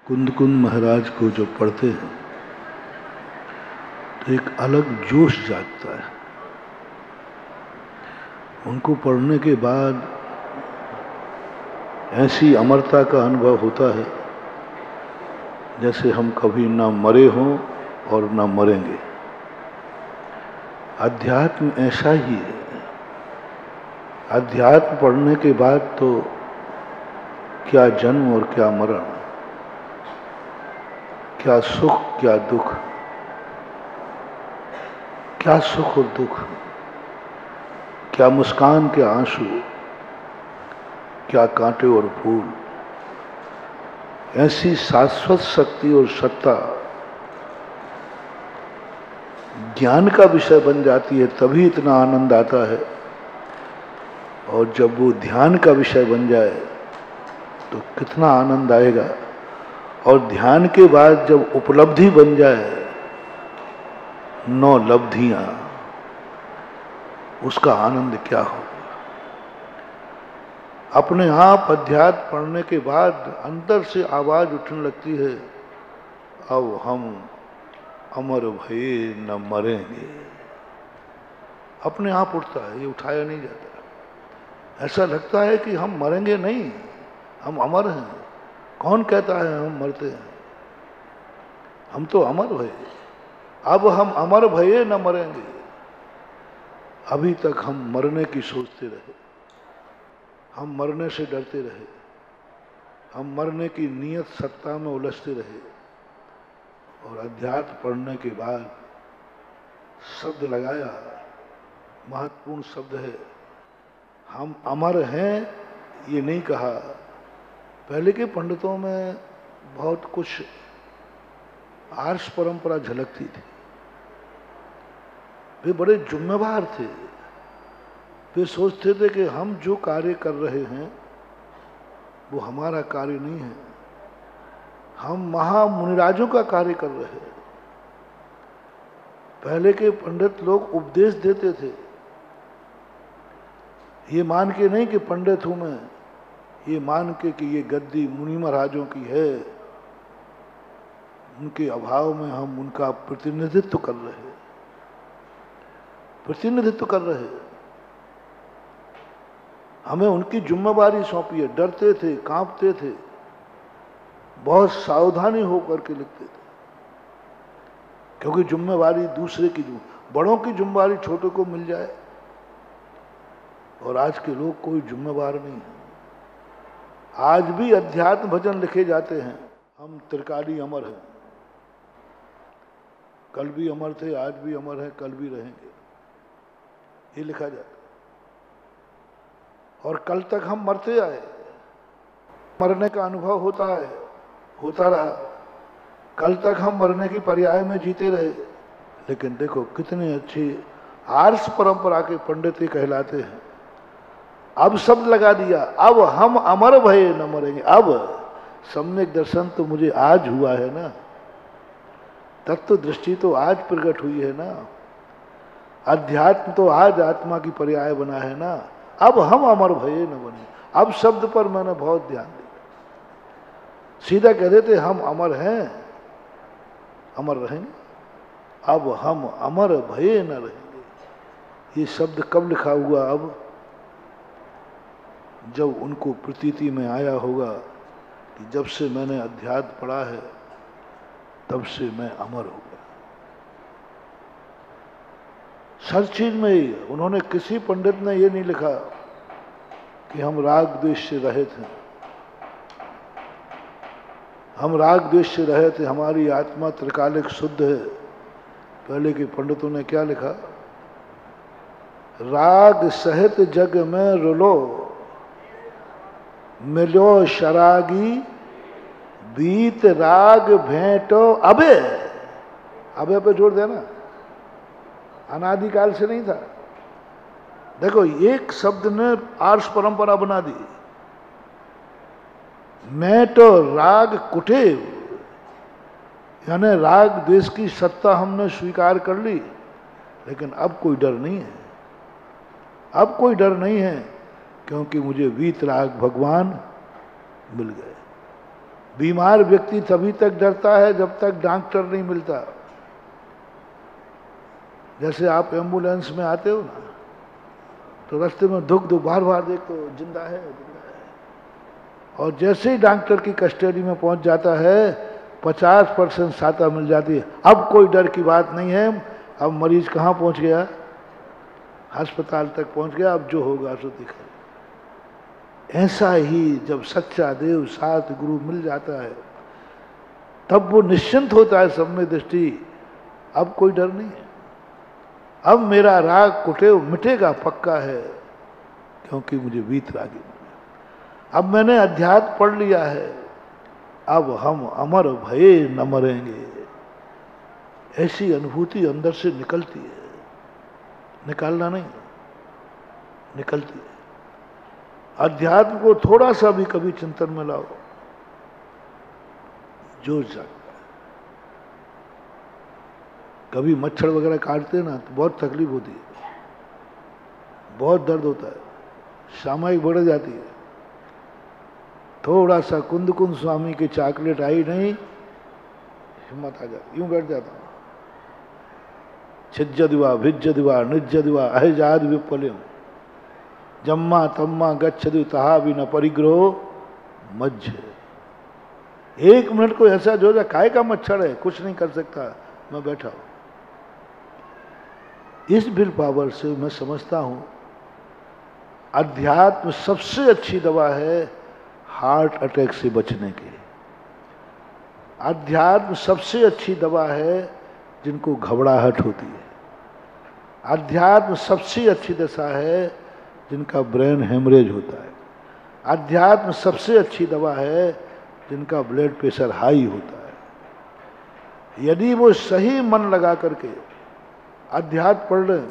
कुंद कुंद महाराज को जब पढ़ते हैं तो एक अलग जोश जागता है। उनको पढ़ने के बाद ऐसी अमरता का अनुभव होता है जैसे हम कभी ना मरे हों और ना मरेंगे। अध्यात्म ऐसा ही है। अध्यात्म पढ़ने के बाद तो क्या जन्म और क्या मरण, क्या सुख क्या दुख, क्या सुख और दुख, क्या मुस्कान क्या आंसू, क्या कांटे और फूल। ऐसी शाश्वत शक्ति और सत्ता ज्ञान का विषय बन जाती है, तभी इतना आनंद आता है। और जब वो ध्यान का विषय बन जाए तो कितना आनंद आएगा। और ध्यान के बाद जब उपलब्धि बन जाए, 9 लब्धियां, उसका आनंद क्या होगा। अपने आप अध्यात्म पढ़ने के बाद अंदर से आवाज उठने लगती है, अब हम अमर भये न मरेंगे। अपने आप उठता है, ये उठाया नहीं जाता। ऐसा लगता है कि हम मरेंगे नहीं, हम अमर हैं। कौन कहता है हम मरते हैं? हम तो अमर भये। अब हम अमर भये न मरेंगे। अभी तक हम मरने की सोचते रहे, हम मरने से डरते रहे, हम मरने की नियत सत्ता में उलझते रहे। और अध्यात्म पढ़ने के बाद शब्द लगाया, महत्वपूर्ण शब्द है। हम अमर हैं ये नहीं कहा। पहले के पंडितों में बहुत कुछ आर्ष परंपरा झलकती थी। वे बड़े जिम्मेवार थे। वे सोचते थे कि हम जो कार्य कर रहे हैं वो हमारा कार्य नहीं है, हम महामुनिराजों का कार्य कर रहे हैं। पहले के पंडित लोग उपदेश देते थे, ये मान के नहीं कि पंडित हूं मैं, ये मान के कि ये गद्दी मुनि महाराजों की है, उनके अभाव में हम उनका प्रतिनिधित्व कर रहे हैं, प्रतिनिधित्व कर रहे हैं। हमें उनकी जिम्मेवारी सौंपी है। डरते थे, कांपते थे, बहुत सावधानी होकर के लिखते थे, क्योंकि जिम्मेवारी दूसरे की, बड़ों की जिम्मेवारी छोटे को मिल जाए। और आज के लोग कोई जिम्मेवार नहीं है। आज भी अध्यात्म भजन लिखे जाते हैं, हम त्रिकाली अमर हैं, कल भी अमर थे, आज भी अमर हैं, कल भी रहेंगे, ये लिखा जाता। और कल तक हम मरते आए, मरने का अनुभव होता है, होता रहा। कल तक हम मरने की पर्याय में जीते रहे। लेकिन देखो कितने अच्छे आर्ष परंपरा के पंडित कहलाते हैं। अब शब्द लगा दिया, अब हम अमर भये न मरेंगे। अब सम्यक दर्शन तो मुझे आज हुआ है ना, तत्व दृष्टि तो आज प्रकट हुई है ना, अध्यात्म तो आज आत्मा की पर्याय बना है ना। अब हम अमर भये न बने। अब शब्द पर मैंने बहुत ध्यान दिया। सीधा कह देते हम अमर हैं, अमर रहेंगे। अब हम अमर भये न रहेंगे। ये शब्द कब लिखा हुआ? अब जब उनको प्रतीति में आया होगा कि जब से मैंने अध्यात्म पढ़ा है तब से मैं अमर हो गया। हर चीज में ही उन्होंने, किसी पंडित ने ये नहीं लिखा कि हम राग द्वेष से रहित हैं, हम राग द्वेष से रहित हैं, हमारी आत्मा त्रिकालिक शुद्ध है। पहले के पंडितों ने क्या लिखा? राग सहित जग में रुलो, मिलो शरागी, बीत राग भेंटो अबे। अबे पे जोड़ देना, अनादिकाल से नहीं था। देखो एक शब्द ने आर्ष परंपरा बना दी। मैं तो राग कुटेव, यानी राग द्वेष की सत्ता हमने स्वीकार कर ली। लेकिन अब कोई डर नहीं है, अब कोई डर नहीं है, क्योंकि मुझे वीतराग भगवान मिल गए। बीमार व्यक्ति तभी तक डरता है जब तक डॉक्टर नहीं मिलता। जैसे आप एम्बुलेंस में आते हो ना, तो रास्ते में दुख बार बार देखो, जिंदा है जिंदा है, और जैसे ही डॉक्टर की कस्टडी में पहुंच जाता है 50% सहायता मिल जाती है। अब कोई डर की बात नहीं है, अब मरीज कहाँ पहुंच गया, अस्पताल तक पहुंच गया, अब जो होगा सो दिखा। ऐसा ही जब सच्चा देव साथ गुरु मिल जाता है तब वो निश्चिंत होता है सब में दृष्टि। अब कोई डर नहीं है, अब मेरा राग कुटेव मिटेगा पक्का है, क्योंकि मुझे वीतरागी मिला। अब मैंने अध्यात्म पढ़ लिया है, अब हम अमर भये न मरेंगे। ऐसी अनुभूति अंदर से निकलती है, निकालना नहीं, निकलती है। अध्यात्म को थोड़ा सा भी कभी चिंतन में लाओ, जोर जागता है। कभी मच्छर वगैरह काटते ना तो बहुत तकलीफ होती है, बहुत दर्द होता है, सामयिक बढ़ जाती है। थोड़ा सा कुंद कुंद स्वामी की चॉकलेट आई नहीं, हिम्मत आ जाती, यूं बैठ जाता हूं। छिज्जदिवा भिज्जदिवा निज्जदिवा अहजाद विपल्यम जम्मा तम्मा गच्छदि तहा भी न परिग्रहो मज्ज। 1 मिनट को ऐसा जो जा, काय का मच्छर है, कुछ नहीं कर सकता, मैं बैठा हूं। इस विल पावर से मैं समझता हूं अध्यात्म सबसे अच्छी दवा है हार्ट अटैक से बचने की। अध्यात्म सबसे अच्छी दवा है जिनको घबराहट होती है। अध्यात्म सबसे अच्छी दशा है जिनका ब्रेन हेमरेज होता है। अध्यात्म सबसे अच्छी दवा है जिनका ब्लड प्रेशर हाई होता है। यदि वो सही मन लगा करके अध्यात्म पढ़ रहे,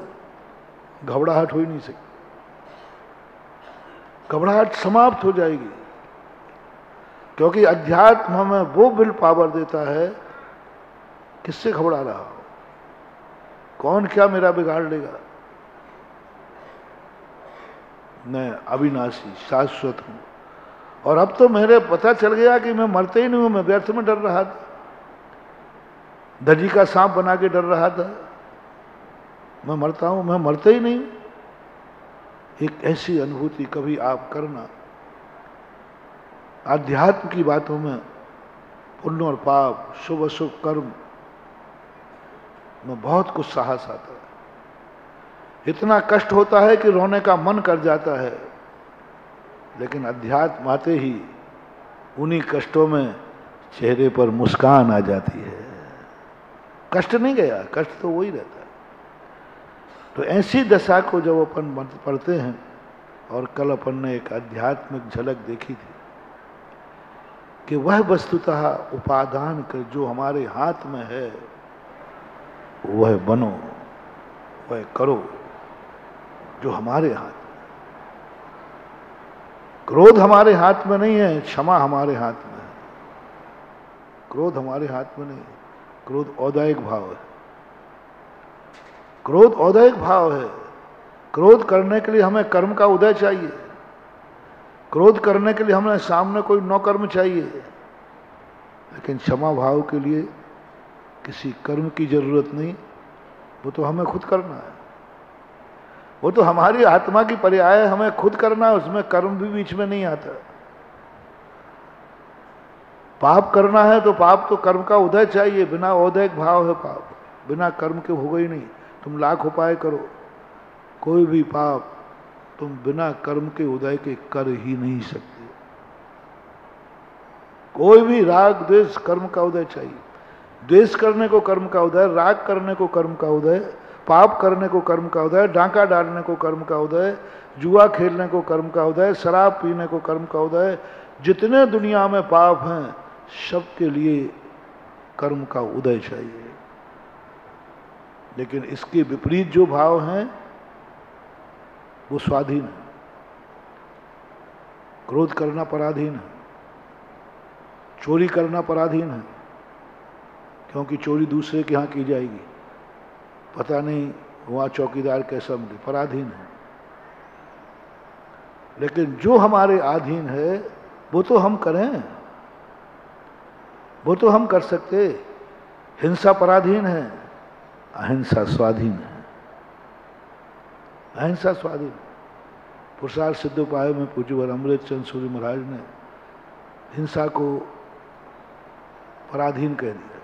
घबराहट हो ही नहीं सकती, घबराहट समाप्त हो जाएगी। क्योंकि अध्यात्म हमें वो विल पावर देता है, किससे घबरा रहा हो, कौन क्या मेरा बिगाड़ लेगा। मैं अविनाशी शाश्वत हूं, और अब तो मेरे पता चल गया कि मैं मरते ही नहीं हूं, मैं व्यर्थ में डर रहा था, दजी का सांप बना के डर रहा था, मैं मरता हूं, मैं मरते ही नहीं। एक ऐसी अनुभूति कभी आप करना, आध्यात्म की बातों में पुण्य और पाप, शुभ अशुभ कर्म में बहुत कुछ साहस आता है। इतना कष्ट होता है कि रोने का मन कर जाता है, लेकिन अध्यात्म आते ही उन्हीं कष्टों में चेहरे पर मुस्कान आ जाती है। कष्ट नहीं गया, कष्ट तो वही रहता है। तो ऐसी दशा को जब अपन पढ़ते हैं, और कल अपन ने एक आध्यात्मिक झलक देखी थी कि वह वस्तुतः उपादान कर जो हमारे हाथ में है वह बनो, वह करो जो हमारे हाथ में। क्रोध हमारे हाथ में नहीं है, क्षमा हमारे हाथ में है। क्रोध हमारे हाथ में नहीं है, क्रोध औदायिक भाव है, क्रोध औदायिक भाव है। क्रोध करने के लिए हमें कर्म का उदय चाहिए, क्रोध करने के लिए हमें सामने कोई नौकर्म चाहिए, लेकिन क्षमा भाव के लिए किसी कर्म की जरूरत नहीं, वो तो हमें खुद करना है। वो तो हमारी आत्मा की पर्याय है, हमें खुद करना है, उसमें कर्म भी बीच में नहीं आता। पाप करना है तो पाप तो कर्म का उदय चाहिए, बिना औदैक भाव है पाप, बिना कर्म के होगा ही नहीं। तुम लाख उपाय करो, कोई भी पाप तुम बिना कर्म के उदय के कर ही नहीं सकते। कोई भी राग द्वेष कर्म का उदय चाहिए, द्वेष करने को कर्म का उदय, राग करने को कर्म का उदय, पाप करने को कर्म का उदय, डांका डालने को कर्म का उदय, जुआ खेलने को कर्म का उदय, शराब पीने को कर्म का उदय। जितने दुनिया में पाप हैं सबके लिए कर्म का उदय चाहिए। लेकिन इसके विपरीत जो भाव हैं वो स्वाधीन है। क्रोध करना पराधीन है, चोरी करना पराधीन है, क्योंकि चोरी दूसरे के यहाँ की जाएगी, पता नहीं वहाँ चौकीदार कैसा मिले, पराधीन है। लेकिन जो हमारे अधीन है वो तो हम करें, वो तो हम कर सकते। हिंसा पराधीन है, अहिंसा स्वाधीन है। अहिंसा स्वाधीन। पुरुषार्थ सिद्धोपाय में पूज्यवर अमृतचंद सूर्य महाराज ने हिंसा को पराधीन कह दिया।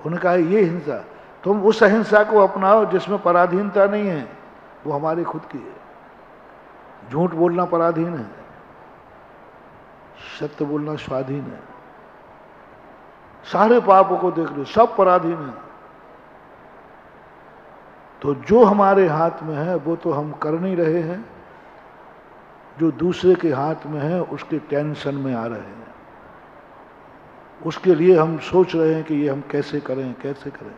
उन्होंने कहा ये हिंसा, तुम उस अहिंसा को अपनाओ जिसमें पराधीनता नहीं है, वो हमारी खुद की है। झूठ बोलना पराधीन है, सत्य बोलना स्वाधीन है। सारे पापों को देख लो, सब पराधीन है। तो जो हमारे हाथ में है वो तो हम कर नहीं रहे हैं, जो दूसरे के हाथ में है उसके टेंशन में आ रहे हैं। उसके लिए हम सोच रहे हैं कि ये हम कैसे करें कैसे करें।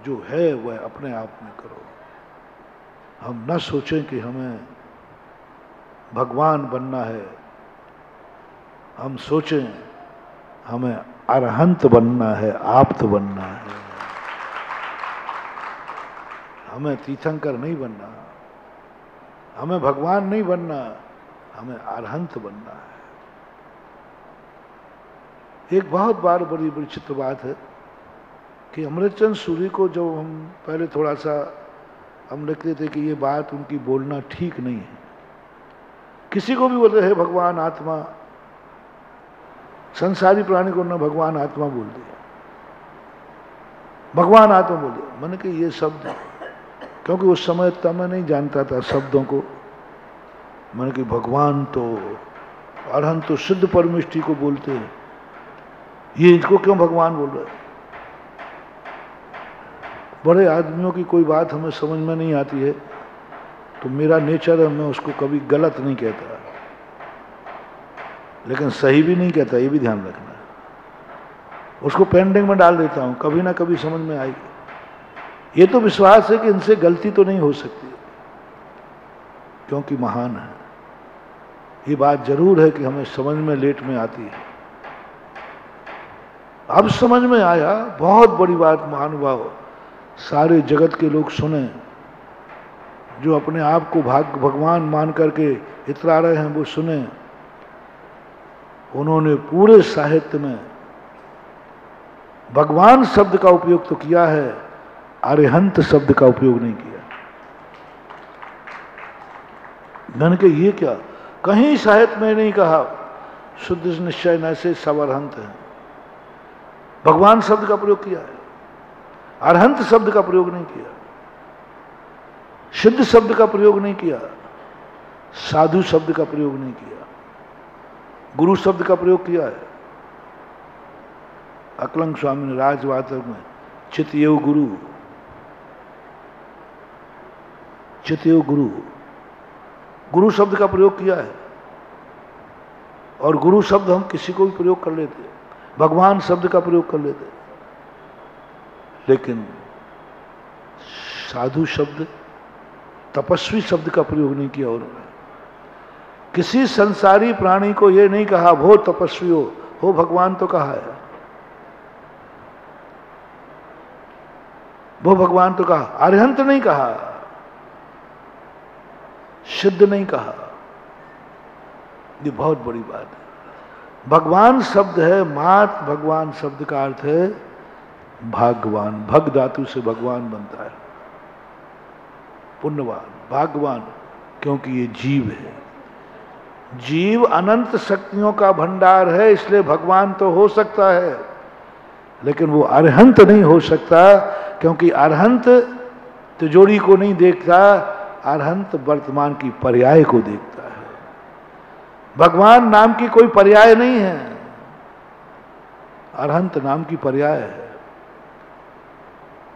जो है वह अपने आप में करो। हम न सोचें कि हमें भगवान बनना है, हम सोचें हमें अरहंत बनना है, आप्त बनना है। हमें तीर्थंकर नहीं बनना, हमें भगवान नहीं बनना, हमें अरहंत बनना है। एक बहुत बार बड़ी विचित्र बात है कि अमृतचंद सूरी को जब हम पहले थोड़ा सा हम लिखते थे कि ये बात उनकी बोलना ठीक नहीं है। किसी को भी बोलते हैं भगवान आत्मा, संसारी प्राणी को न भगवान आत्मा बोल दिया, भगवान आत्मा बोल दिया। मैंने कहा ये शब्द, क्योंकि उस समय तब मैं नहीं जानता था शब्दों को। मैंने कहा भगवान तो अरहंत तो सिद्ध परमेष्टि को बोलते हैं, ये इनको क्यों भगवान बोल रहे? बड़े आदमियों की कोई बात हमें समझ में नहीं आती है तो मेरा नेचर है, मैं उसको कभी गलत नहीं कहता, लेकिन सही भी नहीं कहता, ये भी ध्यान रखना। उसको पेंडिंग में डाल देता हूं, कभी ना कभी समझ में आएगी। ये तो विश्वास है कि इनसे गलती तो नहीं हो सकती, क्योंकि महान है। ये बात जरूर है कि हमें समझ में लेट में आती है। अब समझ में आया, बहुत बड़ी बात। महानुभाव सारे जगत के लोग सुने, जो अपने आप को भगवान मान करके इतरा रहे हैं वो सुने। उन्होंने पूरे साहित्य में भगवान शब्द का उपयोग तो किया है, अरिहंत शब्द का उपयोग नहीं किया। मैंने कहा ये क्या, कहीं साहित्य में नहीं कहा शुद्ध निश्चय न से सब अरहंत है। भगवान शब्द का प्रयोग किया है, अरहंत शब्द का प्रयोग नहीं किया, सिद्ध शब्द का प्रयोग नहीं किया, साधु शब्द का प्रयोग नहीं किया, गुरु शब्द का प्रयोग किया है। अकलंग स्वामी ने राजवाचक में चितयो गुरु, चितयो गुरु, गुरु शब्द का प्रयोग किया है। और गुरु शब्द हम किसी को भी प्रयोग कर लेते, भगवान शब्द का प्रयोग कर लेते, लेकिन साधु शब्द, तपस्वी शब्द का प्रयोग नहीं किया उन्होंने। किसी संसारी प्राणी को यह नहीं कहा वो तपस्वी हो भगवान तो कहा है, वो भगवान तो कहा, अरिहंत नहीं कहा, सिद्ध नहीं कहा। ये बहुत बड़ी बात है। भगवान शब्द है मात, भगवान शब्द का अर्थ है भाग्यवान। भग धातु से भगवान बनता है, पुण्यवान, भाग्यवान, क्योंकि ये जीव है। जीव अनंत शक्तियों का भंडार है, इसलिए भगवान तो हो सकता है, लेकिन वो अरहंत नहीं हो सकता, क्योंकि अरहंत तिजोरी को नहीं देखता, अरहंत वर्तमान की पर्याय को देखता है। भगवान नाम की कोई पर्याय नहीं है, अरहंत नाम की पर्याय है।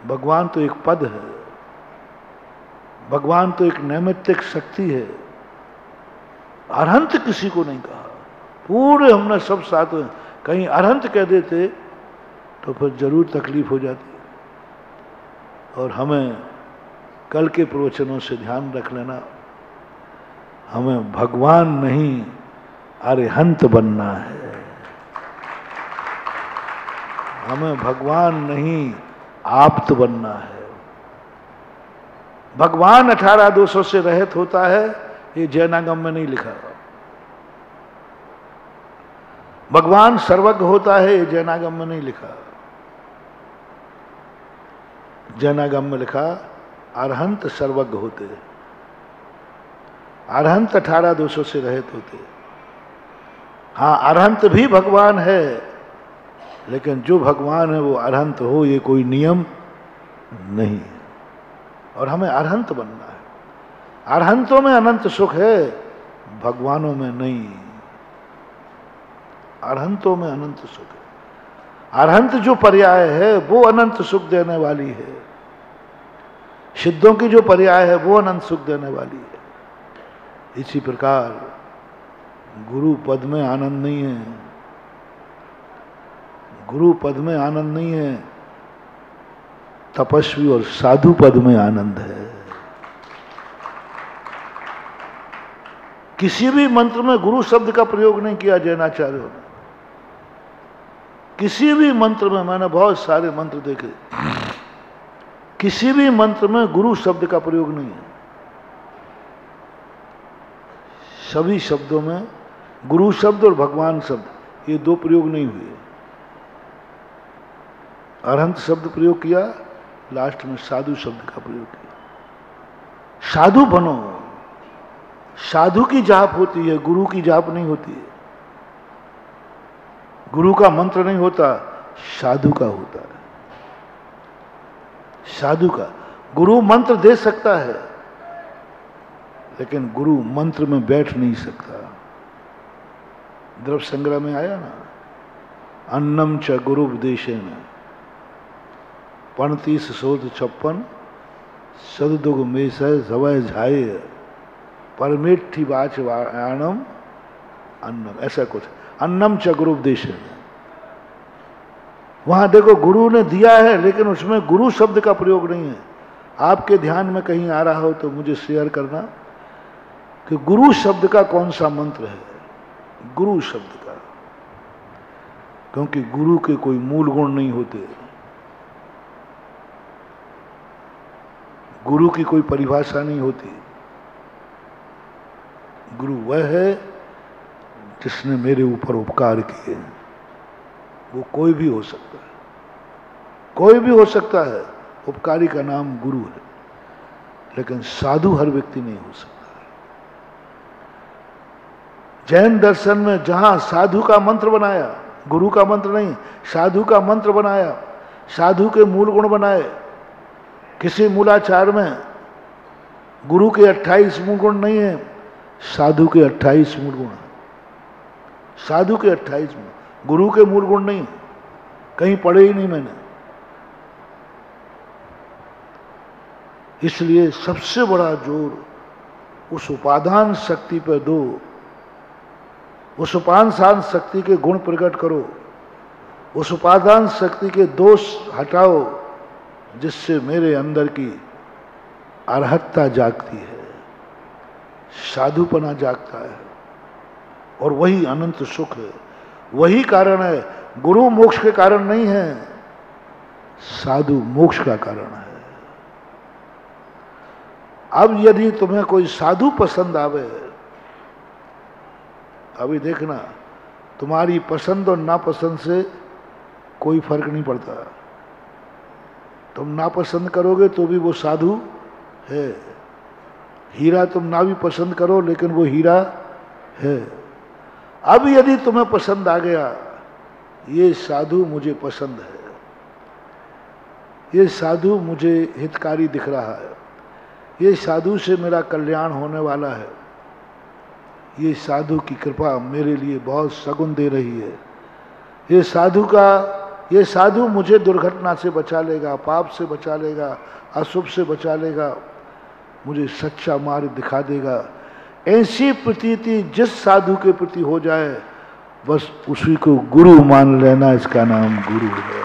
भगवान तो एक पद है, भगवान तो एक नैमित्तिक शक्ति है। अरहंत किसी को नहीं कहा। पूरे हमने सब साथ में कहीं अरहंत कह देते तो फिर जरूर तकलीफ हो जाती। और हमें कल के प्रवचनों से ध्यान रख लेना, हमें भगवान नहीं अरिहंत बनना है। हमें भगवान नहीं आप्त बनना है। भगवान 18 दोषों से रहित होता है, ये जैनागम में नहीं लिखा। भगवान सर्वज्ञ होता है ये जैनागम में नहीं लिखा। जैनागम में लिखा अरहंत सर्वज्ञ होते, अरहंत 18 दोषों से रहित होते। हाँ, अरहंत भी भगवान है, लेकिन जो भगवान है वो अरहंत हो ये कोई नियम नहीं है। और हमें अरहंत बनना है। अरहंतों में अनंत सुख है, भगवानों में नहीं। अरहंतों में अनंत सुख है। अरहंत जो पर्याय है वो अनंत सुख देने वाली है। सिद्धों की जो पर्याय है वो अनंत सुख देने वाली है। इसी प्रकार गुरु पद में आनंद नहीं है, गुरु पद में आनंद नहीं है, तपस्वी और साधु पद में आनंद है। किसी भी मंत्र में गुरु शब्द का प्रयोग नहीं किया जैनाचार्यों ने। किसी भी मंत्र में, मैंने बहुत सारे मंत्र देखे, किसी भी मंत्र में गुरु शब्द का प्रयोग नहीं है। सभी शब्दों में गुरु शब्द और भगवान शब्द ये दो प्रयोग नहीं हुए। अरहंत शब्द प्रयोग किया, लास्ट में साधु शब्द का प्रयोग किया। साधु बनो। साधु की जाप होती है, गुरु की जाप नहीं होती है। गुरु का मंत्र नहीं होता, साधु का होता है। साधु का गुरु मंत्र दे सकता है, लेकिन गुरु मंत्र में बैठ नहीं सकता। द्रव्य संग्रह में आया ना, अन्नम च गुरु उपदेशेन 3556 सददुग में सवय झाय परमेठी वाच वाणम अन्नम, ऐसा कुछ। अन्नम च गुरु उपदेशेन, वहां देखो गुरु ने दिया है, लेकिन उसमें गुरु शब्द का प्रयोग नहीं है। आपके ध्यान में कहीं आ रहा हो तो मुझे शेयर करना कि गुरु शब्द का कौन सा मंत्र है। गुरु शब्द का, क्योंकि गुरु के कोई मूल गुण नहीं होते, गुरु की कोई परिभाषा नहीं होती। गुरु वह है जिसने मेरे ऊपर उपकार किए। वो कोई भी हो सकता है, कोई भी हो सकता है। उपकारी का नाम गुरु है, लेकिन साधु हर व्यक्ति नहीं हो सकता। जैन दर्शन में जहां साधु का मंत्र बनाया, गुरु का मंत्र नहीं, साधु का मंत्र बनाया, साधु के मूल गुण बनाए। किसी मूलाचार में गुरु के 28 मूल गुण नहीं है, साधु के 28 मूल गुण है। साधु के 28 मूल, गुरु के मूल गुण नहीं, कहीं पढ़े ही नहीं मैंने। इसलिए सबसे बड़ा जोर उस उपादान शक्ति पर दो, उस उपादान शक्ति के गुण प्रकट करो, उस उपादान शक्ति के दोष हटाओ, जिससे मेरे अंदर की अर्हतता जागती है, साधुपना जागता है, और वही अनंत सुख है। वही कारण है। गुरु मोक्ष के कारण नहीं है, साधु मोक्ष का कारण है। अब यदि तुम्हें कोई साधु पसंद आवे, अभी देखना, तुम्हारी पसंद और नापसंद से कोई फर्क नहीं पड़ता। तुम नापसंद करोगे तो भी वो साधु है। हीरा तुम ना भी पसंद करो, लेकिन वो हीरा है। अब यदि तुम्हें पसंद आ गया, ये साधु मुझे पसंद है, ये साधु मुझे हितकारी दिख रहा है, ये साधु से मेरा कल्याण होने वाला है, ये साधु की कृपा मेरे लिए बहुत सगुन दे रही है, ये साधु मुझे दुर्घटना से बचा लेगा, पाप से बचा लेगा, अशुभ से बचा लेगा, मुझे सच्चा मार्ग दिखा देगा। ऐसी प्रतीति जिस साधु के प्रति हो जाए, बस उसी को गुरु मान लेना, इसका नाम गुरु है।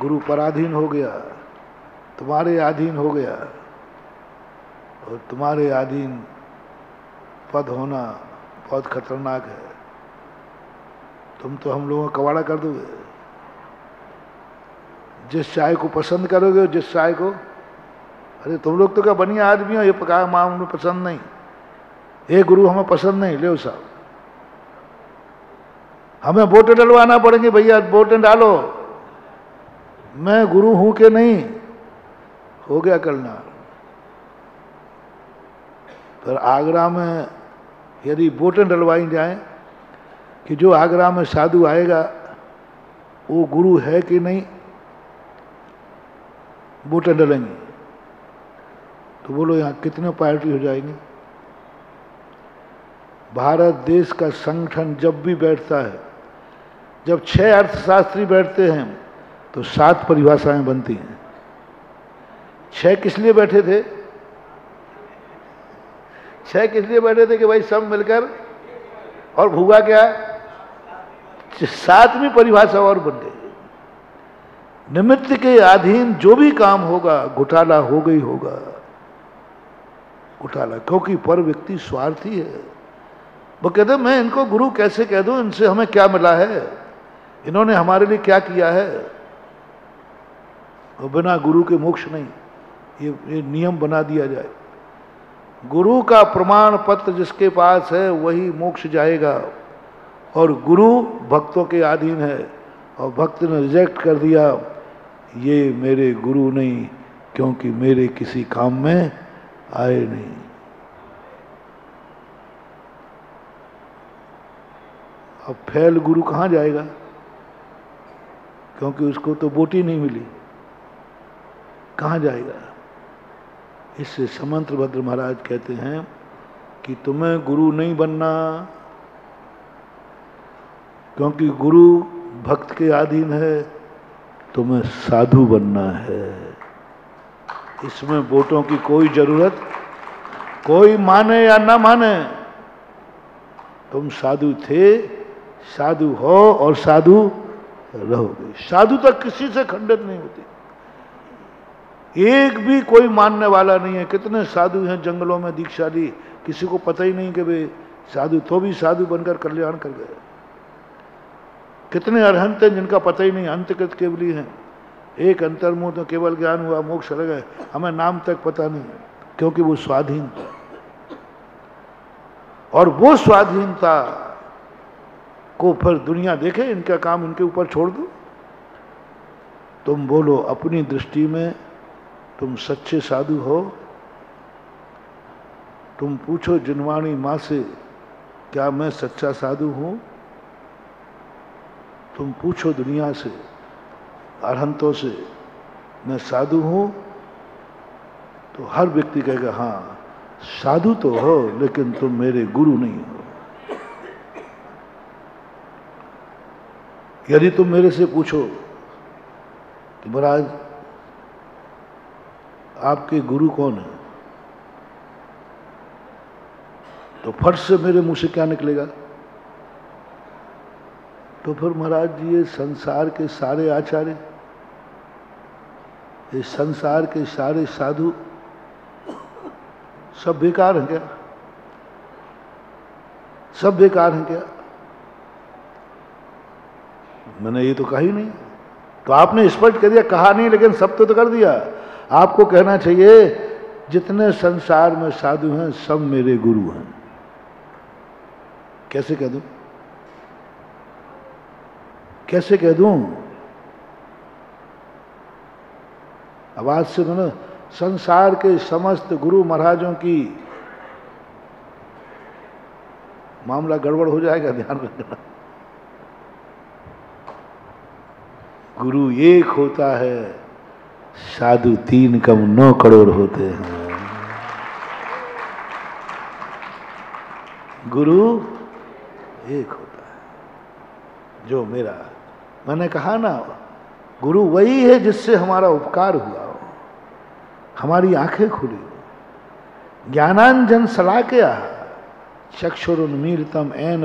गुरु पराधीन हो गया, तुम्हारे अधीन हो गया, और तुम्हारे अधीन पद होना बहुत खतरनाक है। तुम तो हम लोगों का कबाड़ा कर दोगे। जिस चाय को पसंद करोगे, जिस चाय को, अरे तुम लोग तो क्या बढ़िया आदमी हो, ये पकाया मां हमें पसंद नहीं, ये गुरु हमें पसंद नहीं, ले साहब हमें वोटें डलवाना पड़ेंगे, भैया वोटें डालो, मैं गुरु हूं कि नहीं, हो गया करना। पर आगरा में यदि वोटें डलवाई जाएं कि जो आगरा में साधु आएगा वो गुरु है कि नहीं, वोटें डलेंगी, तो बोलो यहाँ कितने पार्टी हो जाएंगे। भारत देश का संगठन जब भी बैठता है, जब 6 अर्थशास्त्री बैठते हैं तो 7 परिभाषाएं बनती हैं। 6 किस लिए बैठे थे? 6 किस लिए बैठे थे कि भाई सब मिलकर, और भूगा क्या, 7वीं परिभाषा और बन गई। निमित्त के अधीन जो भी काम होगा घोटाला होगा ही होगा, घोटाला, क्योंकि पर व्यक्ति स्वार्थी है। वो कहते मैं इनको गुरु कैसे कह दूं, इनसे हमें क्या मिला है, इन्होंने हमारे लिए क्या किया है। और बिना गुरु के मोक्ष नहीं, ये नियम बना दिया जाए। गुरु का प्रमाण पत्र जिसके पास है वही मोक्ष जाएगा, और गुरु भक्तों के अधीन है, और भक्त ने रिजेक्ट कर दिया, ये मेरे गुरु नहीं, क्योंकि मेरे किसी काम में आए नहीं। अब फैल गुरु कहाँ जाएगा, क्योंकि उसको तो वोट ही नहीं मिली, कहाँ जाएगा। इससे समंत्रभद्र महाराज कहते हैं कि तुम्हें गुरु नहीं बनना, क्योंकि गुरु भक्त के अधीन है, तुम्हें साधु बनना है। इसमें वोटों की कोई जरूरत, कोई माने या ना माने, तुम साधु थे, साधु हो और साधु रहोगे। साधु तक किसी से खंडित नहीं होती, एक भी कोई मानने वाला नहीं है। कितने साधु हैं जंगलों में दीक्षा ली, किसी को पता ही नहीं कि वे साधु, तो भी साधु बनकर कल्याण कर गए। कितने अरहंत हैं जिनका पता ही नहीं, अंतकृत केवली हैं, एक अंतर्मुह तो केवल ज्ञान हुआ, मोक्ष लग गए, हमें नाम तक पता नहीं, क्योंकि वो स्वाधीन था। और वो स्वाधीनता को फिर दुनिया देखे, इनका काम इनके ऊपर छोड़ दो। तुम बोलो अपनी दृष्टि में तुम सच्चे साधु हो। तुम पूछो जिनवाणी माँ से, क्या मैं सच्चा साधु हूं? तुम पूछो दुनिया से, अरहंतों से, मैं साधु हूं? तो हर व्यक्ति कहेगा हाँ साधु तो हो, लेकिन तुम मेरे गुरु नहीं हो। यदि तुम मेरे से पूछो कि महाराज आपके गुरु कौन है, तो फट से मेरे मुंह से क्या निकलेगा? तो फिर महाराज जी ये संसार के सारे आचार्य, ये संसार के सारे साधु सब बेकार हैं क्या? सब बेकार हैं क्या? मैंने ये तो कहा ही नहीं। तो आपने स्पष्ट कर दिया, कहा नहीं लेकिन सब तो कर दिया। आपको कहना चाहिए जितने संसार में साधु हैं सब मेरे गुरु हैं। कैसे कह दूं? कैसे कह दूं? आवाज से मैंने संसार के समस्त गुरु महाराजों की, मामला गड़बड़ हो जाएगा, ध्यान रखना। गुरु एक होता है, साधु 3 कम 9 करोड़ होते हैं। गुरु एक होता है जो मेरा, मैंने कहा ना, गुरु वही है जिससे हमारा उपकार हुआ हो, हमारी आंखें खुली हो। ज्ञानांजन सलाकया चक्षुरुन्मीलितम येन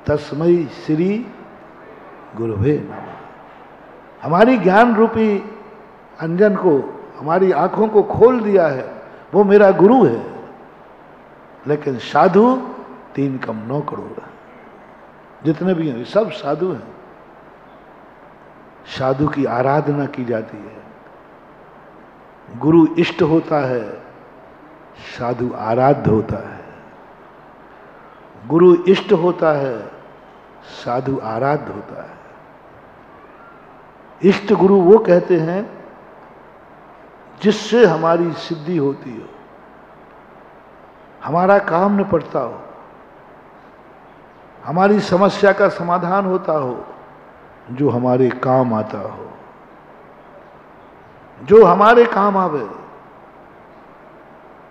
तस्मै श्री गुरुवे नमः। हमारी ज्ञान रूपी अंजन को, हमारी आंखों को खोल दिया है, वो मेरा गुरु है। लेकिन साधु 3 कम 9 करोड़ है, जितने भी हैं सब साधु हैं। साधु की आराधना की जाती है। गुरु इष्ट होता है, साधु आराध्य होता है। गुरु इष्ट होता है, साधु आराध्य होता है। इष्ट गुरु वो कहते हैं जिससे हमारी सिद्धि होती हो, हमारा काम निपटता हो, हमारी समस्या का समाधान होता हो, जो हमारे काम आता हो, जो हमारे काम आवे।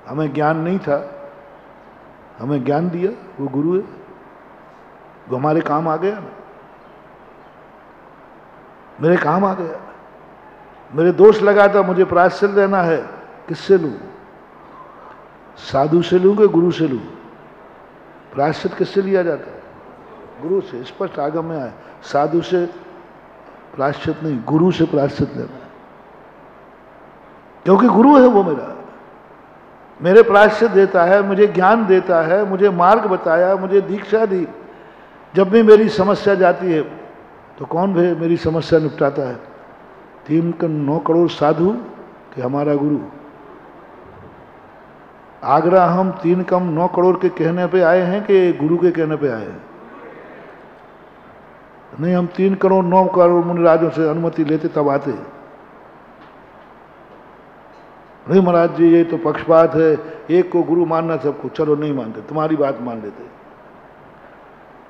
हमें ज्ञान नहीं था, हमें ज्ञान दिया वो गुरु है, वो हमारे काम आ गया ना। मेरे काम आ गया, मेरे दोष लगा था, मुझे प्रायश्चित देना है, किससे लूं? साधु से लूं कि गुरु से लूं? प्रायश्चित किससे लिया जाता है? गुरु से। स्पष्ट आगम में आए, साधु से प्रायश्चित नहीं, गुरु से प्रायश्चित लेना है, क्योंकि गुरु है वो मेरे प्रायश्चित देता है, मुझे ज्ञान देता है, मुझे मार्ग बताया, मुझे दीक्षा दी। जब भी मेरी समस्या जाती है तो कौन भी मेरी समस्या निपटाता है? 3-9 करोड़ साधु कि हमारा गुरु। आगरा हम 3-9 करोड़ के कहने पे आए हैं कि गुरु के कहने पे आए हैं? नहीं, हम 3-9 करोड़ मुनिराजों से अनुमति लेते तब आते। नहीं महाराज जी ये तो पक्षपात है, एक को गुरु मानना सबको। चलो नहीं मानते, तुम्हारी बात मान लेते।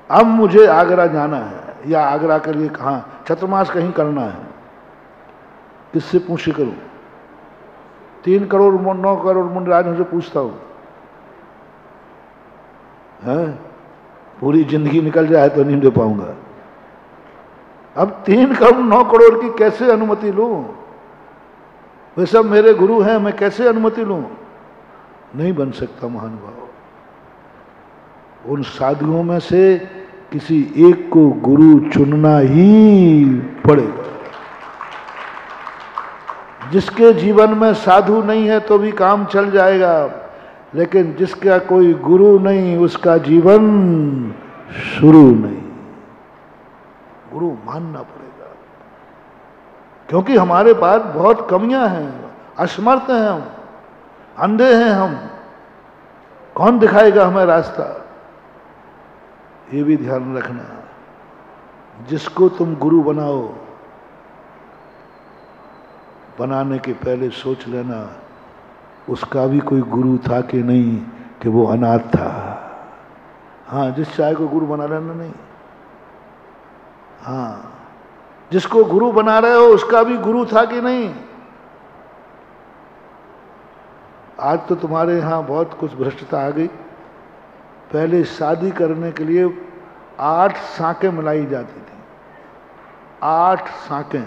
अब मुझे आगरा जाना है, या आगरा के लिए कहाँ चतुर्मास कहीं करना है, किससे पूछ के करूं? 3 करोड़ 9 करोड़ मुनिराजों से पूछता हूं, है? पूरी जिंदगी निकल जाए तो नहीं दे पाऊंगा। अब 3 करोड़ 9 करोड़ की कैसे अनुमति लूं? वे सब मेरे गुरु हैं, मैं कैसे अनुमति लूं? नहीं बन सकता महानुभाव। उन साधुओं में से किसी एक को गुरु चुनना ही पड़ेगा। जिसके जीवन में साधु नहीं है तो भी काम चल जाएगा, लेकिन जिसका कोई गुरु नहीं उसका जीवन शुरू नहीं। गुरु मानना पड़ेगा, क्योंकि हमारे पास बहुत कमियां हैं, असमर्थ हैं हम, अंधे हैं हम। कौन दिखाएगा हमें रास्ता? ये भी ध्यान रखना। जिसको तुम गुरु बनाओ, बनाने के पहले सोच लेना उसका भी कोई गुरु था कि नहीं, कि वो अनाथ था। हाँ, जिस चाहे को गुरु बना लेना नहीं। हाँ, जिसको गुरु बना रहे हो उसका भी गुरु था कि नहीं। आज तो तुम्हारे यहाँ बहुत कुछ भ्रष्टता आ गई। पहले शादी करने के लिए 8 साकें मिलाई जाती थी। 8 साकें।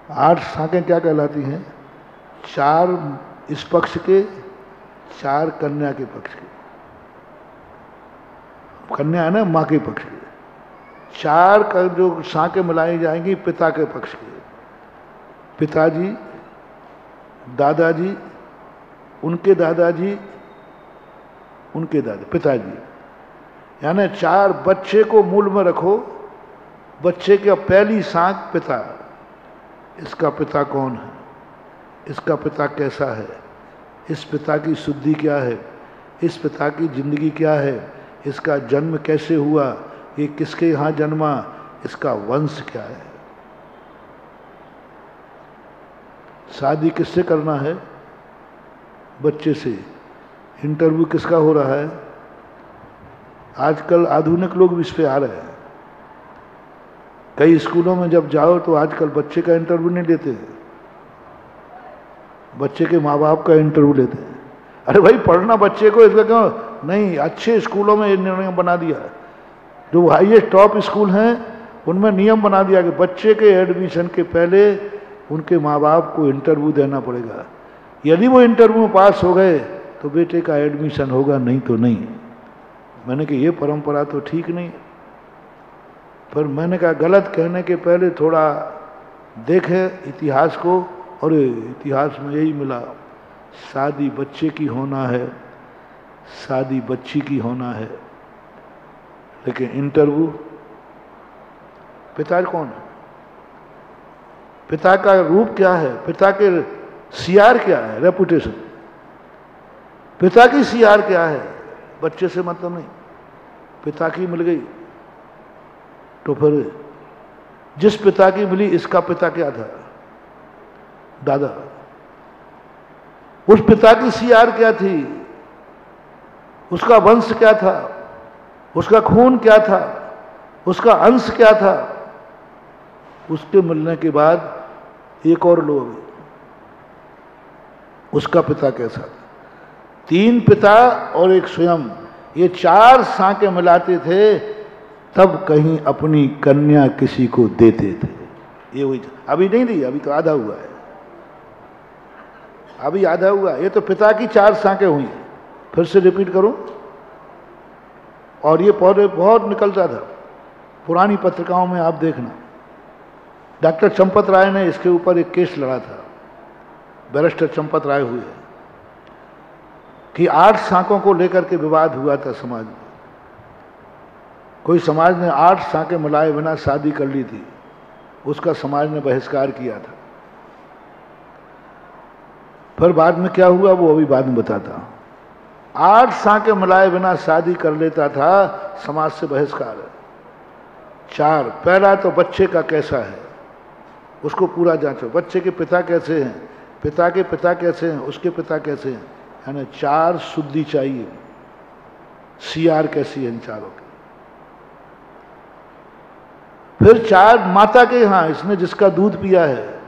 8 साकें क्या कहलाती हैं? 4 इस पक्ष के, 4 कन्या के पक्ष के। कन्या है ना, माँ के पक्ष के। 4 का जो साकें मिलाई जाएंगी पिता के पक्ष के। पिताजी, दादाजी, उनके दादाजी, उनके दादा, पिताजी, यानी 4 बच्चे को मूल में रखो। बच्चे की पहली साख पिता। इसका पिता कौन है? इसका पिता कैसा है? इस पिता की शुद्धि क्या है? इस पिता की जिंदगी क्या है? इसका जन्म कैसे हुआ? ये किसके यहाँ जन्मा? इसका वंश क्या है? शादी किससे करना है? बच्चे से। इंटरव्यू किसका हो रहा है? आजकल आधुनिक लोग भी इस पे आ रहे हैं। कई स्कूलों में जब जाओ तो आजकल बच्चे का इंटरव्यू नहीं लेते हैं, बच्चे के माँ बाप का इंटरव्यू लेते हैं। अरे भाई पढ़ना बच्चे को, इसका क्यों नहीं? अच्छे स्कूलों में ये निर्णय बना दिया, जो हाईएस्ट टॉप स्कूल हैं उनमें नियम बना दिया कि बच्चे के एडमिशन के पहले उनके माँ बाप को इंटरव्यू देना पड़ेगा। यदि वो इंटरव्यू में पास हो गए तो बेटे का एडमिशन होगा, नहीं तो नहीं। मैंने कहा ये परंपरा तो ठीक नहीं। पर मैंने कहा गलत कहने के पहले थोड़ा देखे इतिहास को, और इतिहास में यही मिला, शादी बच्चे की होना है, शादी बच्ची की होना है, लेकिन इंटरव्यू पिता कौन है? पिता का रूप क्या है? पिता के सीआर क्या है? रेपुटेशन। पिता की सीआर क्या है? बच्चे से मतलब नहीं, पिता की मिल गई। तो फिर जिस पिता की मिली, इसका पिता क्या था? दादा। उस पिता की सीआर क्या थी? उसका वंश क्या था? उसका खून क्या था? उसका अंश क्या था? उसके मिलने के बाद एक और लोग, उसका पिता कैसा था? 3 पिता और एक स्वयं, ये 4 सांकें मिलाते थे, तब कहीं अपनी कन्या किसी को देते थे। ये हुई, अभी नहीं दी, अभी तो आधा हुआ है, अभी आधा हुआ। ये तो पिता की 4 सांकें हुई। फिर से रिपीट करूं, और ये पौधे बहुत निकलता था पुरानी पत्रिकाओं में, आप देखना। डॉक्टर चंपत राय ने इसके ऊपर एक केस लड़ा था, बैरिस्टर चंपत राय हुए, कि 8 सांकों को लेकर के विवाद हुआ था समाज में। कोई समाज ने 8 सांकें मिलाए बिना शादी कर ली थी, उसका समाज ने बहिष्कार किया था। फिर बाद में क्या हुआ वो अभी बाद में बताता। 8 सांकें मिलाए बिना शादी कर लेता था, समाज से बहिष्कार है। 4, पहला तो बच्चे का कैसा है, उसको पूरा जांचो। बच्चे के पिता कैसे हैं, पिता के पिता कैसे हैं, उसके पिता कैसे हैं, यानी 4 शुद्धि चाहिए। सीआर कैसी है इन चारों की। फिर 4 माता के, हाँ इसने जिसका दूध पिया है,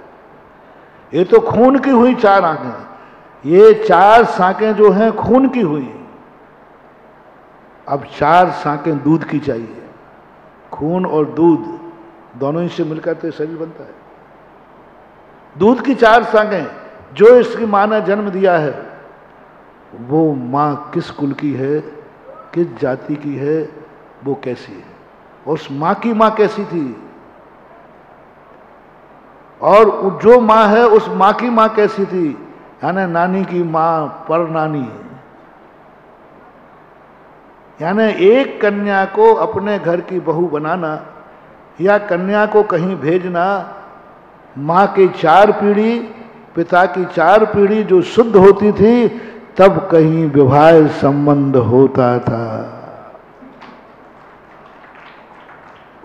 ये तो खून की हुई 4 आंखें। ये 4 सांकें जो हैं खून की हुई। अब 4 सांकें दूध की चाहिए। खून और दूध दोनों ही से मिलकर तो शरीर बनता है। दूध की 4 सांकें, जो इसकी मां ने जन्म दिया है, वो मां किस कुल की है, किस जाति की है, वो कैसी है, उस मां की मां कैसी थी, और जो मां है उस मां की मां कैसी थी, यानी नानी की मां, पर नानी। यानी एक कन्या को अपने घर की बहू बनाना या कन्या को कहीं भेजना, मां की 4 पीढ़ी, पिता की 4 पीढ़ी जो शुद्ध होती थी, तब कहीं विवाह संबंध होता था।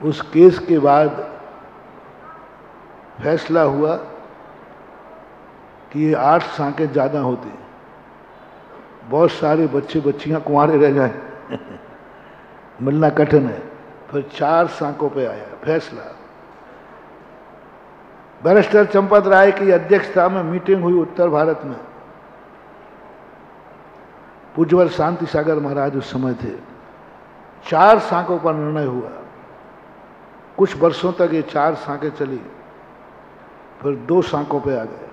उस केस के बाद फैसला हुआ कि ये 8 सांकें ज्यादा होती, बहुत सारे बच्चे बच्चियां कुंवारे रह जाए मिलना कठिन है। फिर 4 सांकों पे आया फैसला। बैरिस्टर चंपत राय की अध्यक्षता में मीटिंग हुई उत्तर भारत में। पूज्यवर शांति सागर महाराज उस समय थे। 4 सांकों पर निर्णय हुआ। कुछ वर्षों तक ये 4 सांकें चली, फिर 2 सांकों पे आ गए।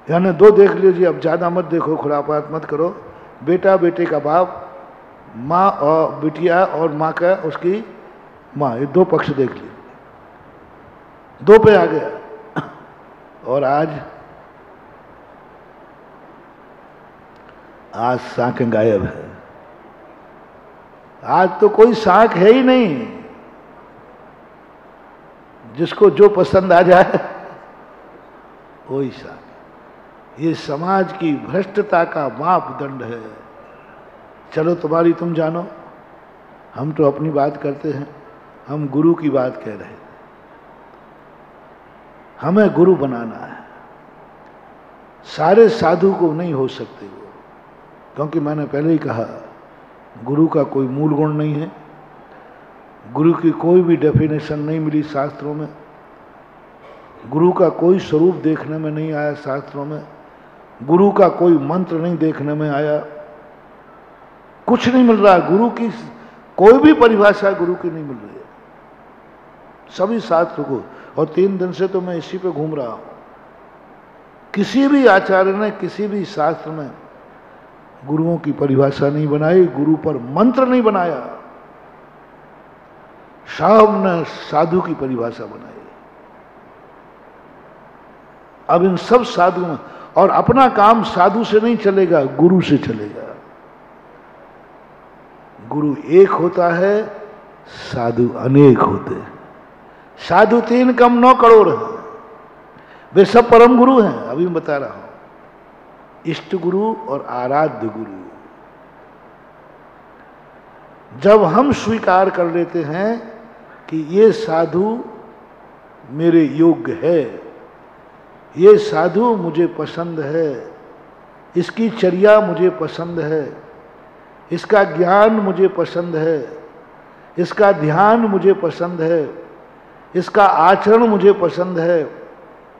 यानी 2 देख लीजिए, अब ज्यादा मत देखो, खुरापात मत करो। बेटा बेटे का बाप, माँ और बिटिया और माँ का उसकी माँ, ये 2 पक्ष देख लीजिए। 2 पे आ गया। और आज सांकें गायब है। आज तो कोई सांक है ही नहीं। जिसको जो पसंद आ जाए वही सांक। ये समाज की भ्रष्टता का मापदंड है। चलो तुम्हारी तुम जानो, हम तो अपनी बात करते हैं। हम गुरु की बात कह रहे हैं। हमें गुरु बनाना है। सारे साधु को नहीं हो सकते वो, क्योंकि मैंने पहले ही कहा, गुरु का कोई मूल गुण नहीं है। गुरु की कोई भी डेफिनेशन नहीं मिली शास्त्रों में। गुरु का कोई स्वरूप देखने में नहीं आया शास्त्रों में। गुरु का कोई मंत्र नहीं देखने में आया। कुछ नहीं मिल रहा। गुरु की कोई भी परिभाषा गुरु की नहीं मिल रही है सभी शास्त्र को। और 3 दिन से तो मैं इसी पे घूम रहा हूं। किसी भी आचार्य ने किसी भी शास्त्र में गुरुओं की परिभाषा नहीं बनाई, गुरु पर मंत्र नहीं बनाया। सब ने साधु की परिभाषा बनाई। अब इन सब साधु में, और अपना काम साधु से नहीं चलेगा, गुरु से चलेगा। गुरु एक होता है, साधु अनेक होते हैं। साधु 3 कम 9 करोड़ हैं। वे सब परम गुरु हैं। अभी मैं बता रहा हूं, इष्ट गुरु और आराध्य गुरु। जब हम स्वीकार कर लेते हैं कि ये साधु मेरे योग्य है, ये साधु मुझे पसंद है, इसकी चर्या मुझे पसंद है, इसका ज्ञान मुझे पसंद है, इसका ध्यान मुझे पसंद है, इसका आचरण मुझे पसंद है,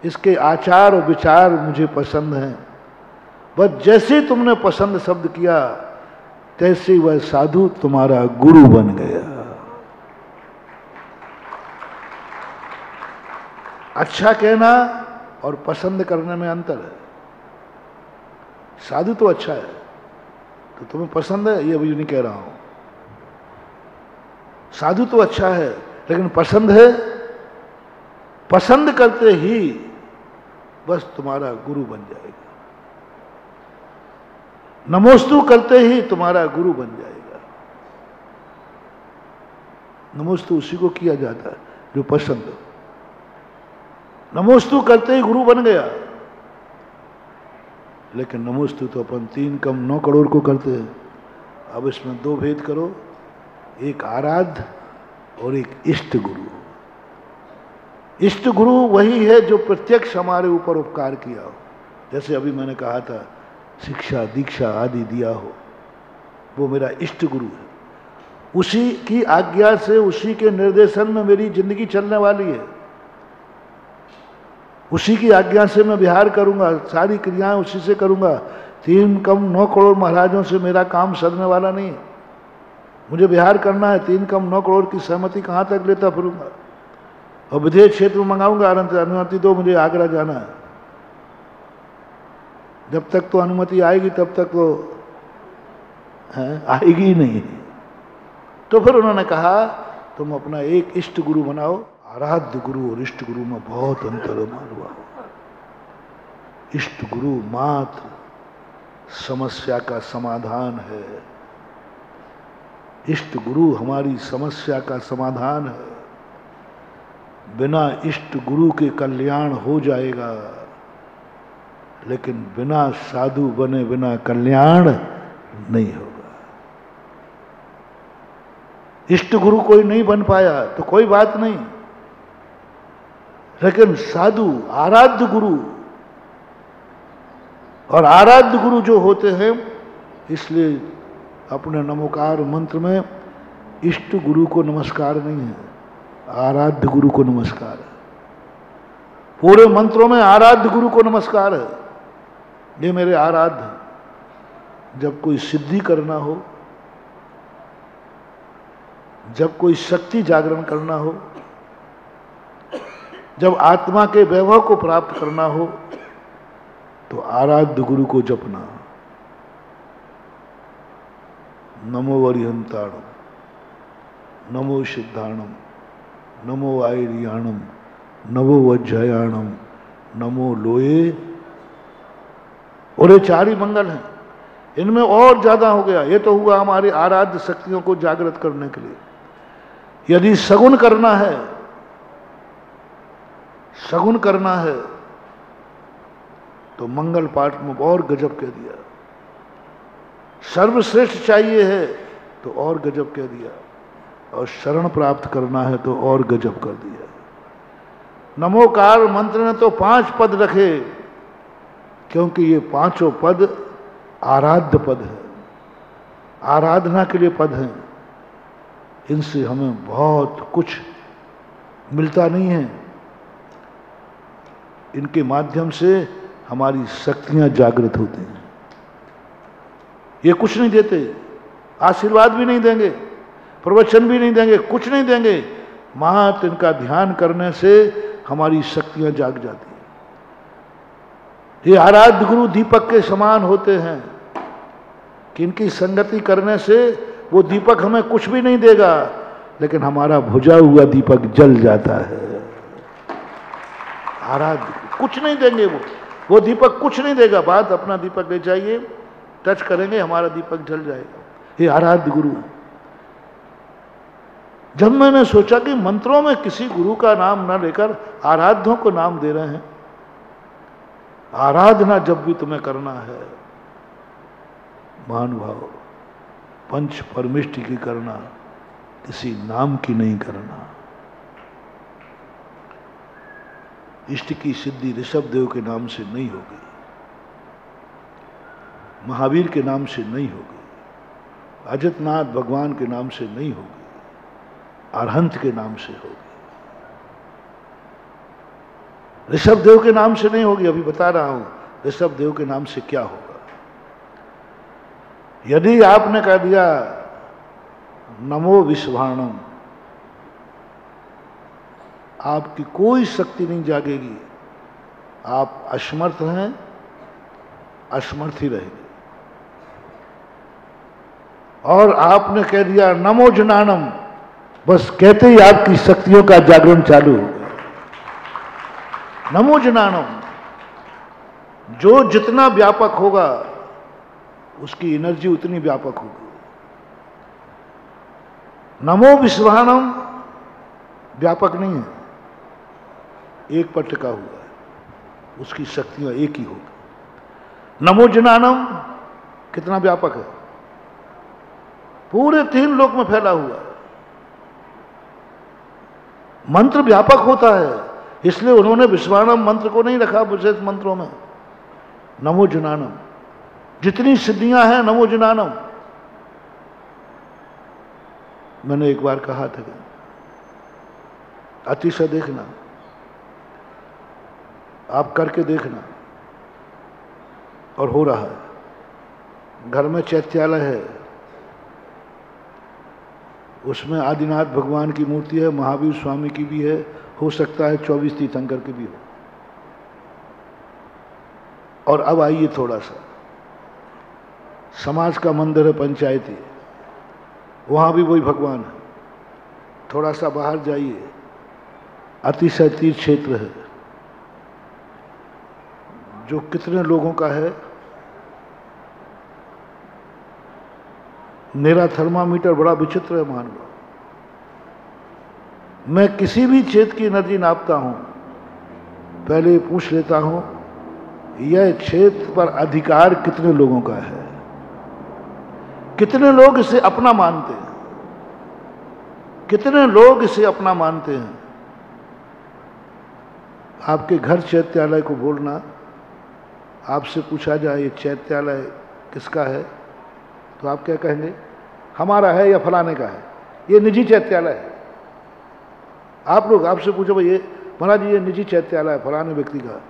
इसके आचार और विचार मुझे पसंद हैं, बस जैसे तुमने पसंद शब्द किया तैसे वह साधु तुम्हारा गुरु बन गया। अच्छा कहना और पसंद करने में अंतर है। साधु तो अच्छा है, तो तुम्हें पसंद है, ये अभी नहीं कह रहा हूं। साधु तो अच्छा है लेकिन पसंद है, पसंद करते ही बस तुम्हारा गुरु बन जाएगा। नमोस्तु करते ही तुम्हारा गुरु बन जाएगा। नमोस्तु उसी को किया जाता है जो पसंद हो। नमोस्तु करते ही गुरु बन गया। लेकिन नमोस्तु तो अपन 3 कम 9 करोड़ को करते हैं। अब इसमें 2 भेद करो, एक आराध्य और एक इष्ट गुरु। इष्ट गुरु वही है जो प्रत्यक्ष हमारे ऊपर उपकार किया हो, जैसे अभी मैंने कहा था शिक्षा दीक्षा आदि दिया हो, वो मेरा इष्ट गुरु है। उसी की आज्ञा से, उसी के निर्देशन में मेरी जिंदगी चलने वाली है। उसी की आज्ञा से मैं विहार करूंगा, सारी क्रियाएं उसी से करूंगा। 3 कम 9 करोड़ महाराजों से मेरा काम सदने वाला नहीं है। मुझे विहार करना है, 3 कम 9 करोड़ की सहमति कहां तक लेता फिरूंगा। और विदेश क्षेत्र में मंगाऊंगा, अनुमति दो, मुझे आगरा जाना है। जब तक तो अनुमति आएगी तब तक तो आएगी ही नहीं। तो फिर उन्होंने कहा तुम अपना एक इष्ट गुरु बनाओ। आराध्य गुरु और इष्ट गुरु में बहुत अंतर है मालूम। इष्ट गुरु मात्र समस्या का समाधान है। इष्ट गुरु हमारी समस्या का समाधान है। बिना इष्ट गुरु के कल्याण हो जाएगा, लेकिन बिना साधु बने बिना कल्याण नहीं होगा। इष्ट गुरु कोई नहीं बन पाया तो कोई बात नहीं, लेकिन साधु आराध्य गुरु, और आराध्य गुरु जो होते हैं, इसलिए अपने नमोकार मंत्र में इष्ट गुरु को नमस्कार नहीं है, आराध्य गुरु को नमस्कार है। पूरे मंत्रों में आराध्य गुरु को नमस्कार है। ये मेरे आराध्य। जब कोई सिद्धि करना हो, जब कोई शक्ति जागरण करना हो, जब आत्मा के वैभव को प्राप्त करना हो, तो आराध्य गुरु को जपना। नमो वरिहंताणम, नमो सिद्धाणम, नमो आयरियाणम, नमो वज्रयाणम, नमो लोये। और ये 4 ही मंगल हैं। इनमें और ज्यादा हो गया। ये तो हुआ हमारी आराध्य शक्तियों को जागृत करने के लिए। यदि सगुण करना है, सगुण करना है, तो मंगल पाठ में और गजब कह दिया। सर्वश्रेष्ठ चाहिए है तो और गजब कह दिया, और शरण प्राप्त करना है तो और गजब कर दिया। नमोकार मंत्र ने तो 5 पद रखे, क्योंकि ये 5 पद आराध्य पद है, आराधना के लिए पद हैं। इनसे हमें बहुत कुछ मिलता नहीं है। इनके माध्यम से हमारी शक्तियां जागृत होती हैं। ये कुछ नहीं देते, आशीर्वाद भी नहीं देंगे, प्रवचन भी नहीं देंगे, कुछ नहीं देंगे। मात्र इनका ध्यान करने से हमारी शक्तियां जाग जाती हैं। ये आराध्य गुरु दीपक के समान होते हैं कि इनकी संगति करने से वो दीपक हमें कुछ भी नहीं देगा, लेकिन हमारा बुझा हुआ दीपक जल जाता है। आराध्य कुछ नहीं देंगे, वो दीपक कुछ नहीं देगा। बात अपना दीपक ले जाइए, टच करेंगे, हमारा दीपक जल जाएगा। ये आराध्य गुरु। जब मैंने सोचा कि मंत्रों में किसी गुरु का नाम ना लेकर आराध्यों को नाम दे रहे हैं, आराधना जब भी तुम्हें करना है महानुभाव, पंच परमिष्टि की करना, किसी नाम की नहीं करना। इष्ट की सिद्धि ऋषभ देव के नाम से नहीं होगी, महावीर के नाम से नहीं होगी, अजितनाथ भगवान के नाम से नहीं होगी, अरहंत के नाम से होगी, ऋषभ देव के नाम से नहीं होगी। अभी बता रहा हूं ऋषभ देव के नाम से क्या होगा। यदि आपने कह दिया नमो विश्वाणम, आपकी कोई शक्ति नहीं जागेगी, आप असमर्थ हैं, असमर्थ ही रहेंगे। और आपने कह दिया नमो जनानम, बस कहते ही आपकी शक्तियों का जागरण चालू हो गया। नमो जनानम, जो जितना व्यापक होगा उसकी एनर्जी उतनी व्यापक होगी। नमो विश्वाणम व्यापक नहीं है, एक पर टिका हुआ है, उसकी शक्तियां एक ही होगी। नमो जनानम कितना व्यापक है, पूरे 3 लोक में फैला हुआ है। मंत्र व्यापक होता है, इसलिए उन्होंने विश्वाणम मंत्र को नहीं रखा विशेष मंत्रों में। नमो जनानम, जितनी सिद्धियां हैं नमो जनानम। मैंने एक बार कहा था, अतिशय देखना, आप करके देखना, और हो रहा है। घर में चैत्यालय है, उसमें आदिनाथ भगवान की मूर्ति है, महावीर स्वामी की भी है, हो सकता है 24 तीर्थंकर की भी हो। और अब आइए थोड़ा सा, समाज का मंदिर है पंचायती, वहां भी वही भगवान है। थोड़ा सा बाहर जाइए, अतिशय तीर्थ क्षेत्र है, जो कितने लोगों का है, मेरा थर्मामीटर बड़ा विचित्र है मान लो। मैं किसी भी क्षेत्र की एनर्जी नापता हूं, पहले पूछ लेता हूं यह क्षेत्र पर अधिकार कितने लोगों का है, कितने लोग इसे अपना मानते हैं, कितने लोग इसे अपना मानते हैं। आपके घर चैत्यालय को बोलना, आपसे पूछा जाए ये चैत्यालय किसका है, तो आप क्या कहेंगे, हमारा है या फलाने का है, ये निजी चैत्यालय है। आप लोग आपसे पूछो भाई ये महाराज जी ये निजी चैत्यालय है फलाने व्यक्ति का,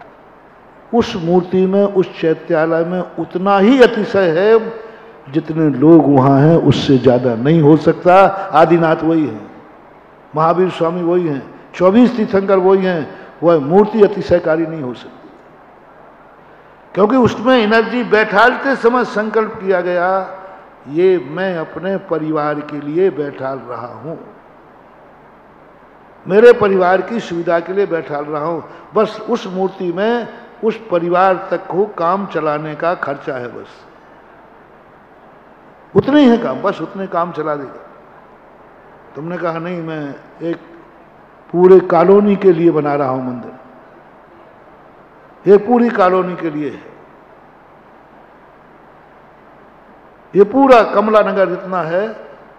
उस मूर्ति में, उस चैत्यालय में उतना ही अतिशय है जितने लोग वहां हैं, उससे ज्यादा नहीं हो सकता। आदिनाथ वही है, महावीर स्वामी वही हैं, 24 तीर्थंकर वही हैं, वह मूर्ति अतिशयकारी नहीं हो सकती, क्योंकि उसमें एनर्जी बैठालते समय संकल्प किया गया, ये मैं अपने परिवार के लिए बैठाल रहा हूं, मेरे परिवार की सुविधा के लिए बैठाल रहा हूं। बस उस मूर्ति में उस परिवार तक को काम चलाने का खर्चा है, बस उतने ही है काम, बस उतने काम चला देगा। तुमने कहा नहीं मैं एक पूरे कॉलोनी के लिए बना रहा हूं मंदिर, ये पूरी कॉलोनी के लिए है, ये पूरा कमला नगर जितना है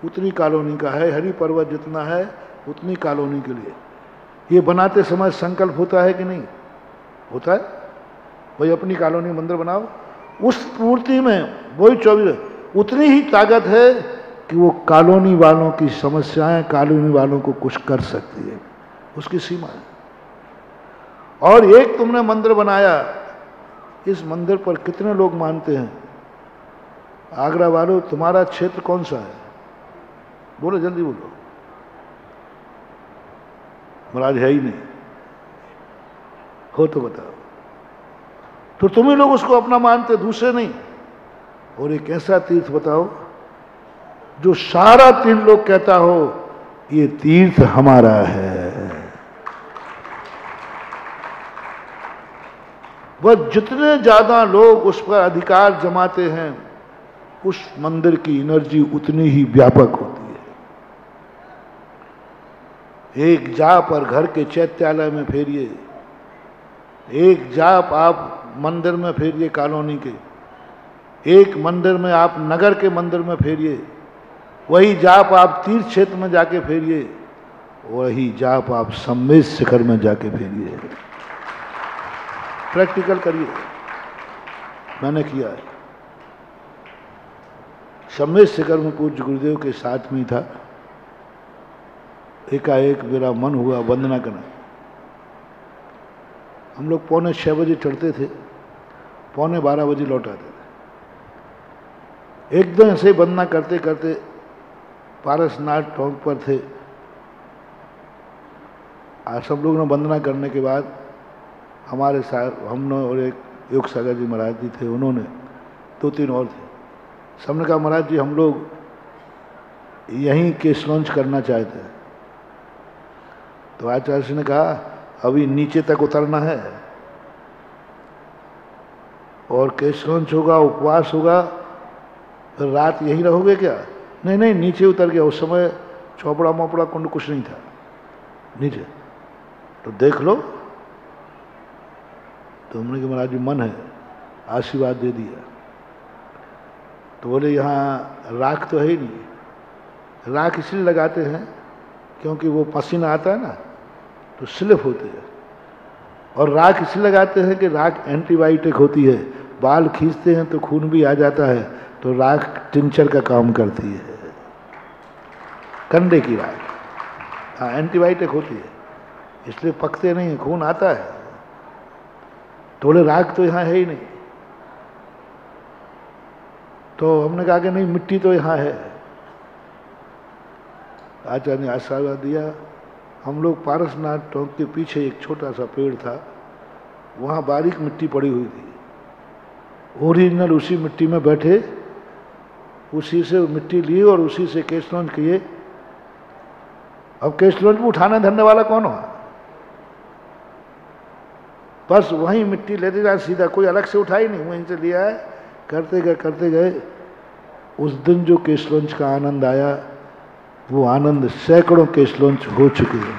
उतनी कॉलोनी का है, हरि पर्वत जितना है उतनी कॉलोनी के लिए। ये बनाते समय संकल्प होता है कि नहीं होता है, भाई अपनी कॉलोनी मंदिर बनाओ। उस मूर्ति में वही 24 उतनी ही ताकत है कि वो कॉलोनी वालों की समस्याएं, कॉलोनी वालों को कुछ कर सकती है, उसकी सीमा है। और एक तुमने मंदिर बनाया, इस मंदिर पर कितने लोग मानते हैं? आगरा वालों तुम्हारा क्षेत्र कौन सा है? बोलो जल्दी बोलो। महाराज है ही नहीं, हो तो बताओ। तो तुम ही लोग उसको अपना मानते, दूसरे नहीं। और एक ऐसा तीर्थ बताओ जो सारा तीर्थ लोग कहता हो ये तीर्थ हमारा है। वह जितने ज्यादा लोग उस पर अधिकार जमाते हैं, उस मंदिर की एनर्जी उतनी ही व्यापक होती है। एक जाप और घर के चैत्यालय में फेरिए, एक जाप आप मंदिर में फेरिए कॉलोनी के, एक मंदिर में आप नगर के मंदिर में फेरिए, वही जाप आप तीर्थ क्षेत्र में जाके फेरिए, वही जाप आप सम्मेद शिखर में जाके फेरिए। प्रैक्टिकल करिए, मैंने किया है। सम्मेद शिखर में पूज्य गुरुदेव के साथ में ही था। एकाएक मेरा मन हुआ वंदना करना। हम लोग 6:45 बजे चढ़ते थे, 11:15 बजे लौट आते थे। एकदम ऐसे वंदना करते करते पारसनाथ टोंक पर थे। आज सब लोग ने वंदना करने के बाद हमारे साथ हमने और एक योग सागर जी महाराज जी थे, उन्होंने 2-3 और थे। सबने कहा महाराज जी हम लोग यहीं केस लॉन्च करना चाहते हैं। तो आचार्य ने कहा अभी नीचे तक उतरना है और केस लॉन्च होगा, उपवास होगा, फिर रात यहीं रहोगे क्या? नहीं नहीं, नीचे उतर गया। उस समय चौपड़ा मोपड़ा कुंड कुछ नहीं था नीचे। तो देख लो। तो हमने कहा महाराज जी मन है, आशीर्वाद दे दिया। तो बोले यहाँ राख तो है ही नहीं। राख इसलिए लगाते हैं क्योंकि वो पसीना आता है ना तो स्लिप होते हैं। और राख इसलिए लगाते हैं कि राख एंटीबायोटिक होती है, बाल खींचते हैं तो खून भी आ जाता है, तो राख टिंचर का काम करती है। कंडे की राख, हाँ, एंटीबायोटिक होती है, इसलिए पकते नहीं, खून आता है। तो बोले राख तो यहाँ है ही नहीं। तो हमने कहा कि नहीं, मिट्टी तो यहाँ है। आचार्य ने आशीर्वाद दिया। हम लोग पारसनाथ टोंक के पीछे एक छोटा सा पेड़ था, वहाँ बारीक मिट्टी पड़ी हुई थी। ओरिजिनल उसी मिट्टी में बैठे, उसी से मिट्टी ली और उसी से केस लॉन्च किए। अब केस लॉन्च में उठाने धरने वाला कौन हो? बस वहीं मिट्टी लेते जाए सीधा, कोई अलग से उठाई नहीं, वहीं से लिया है, करते गए। उस दिन जो केस लॉन्च का आनंद आया, वो आनंद सैकड़ों केस लॉन्च हो चुके हैं।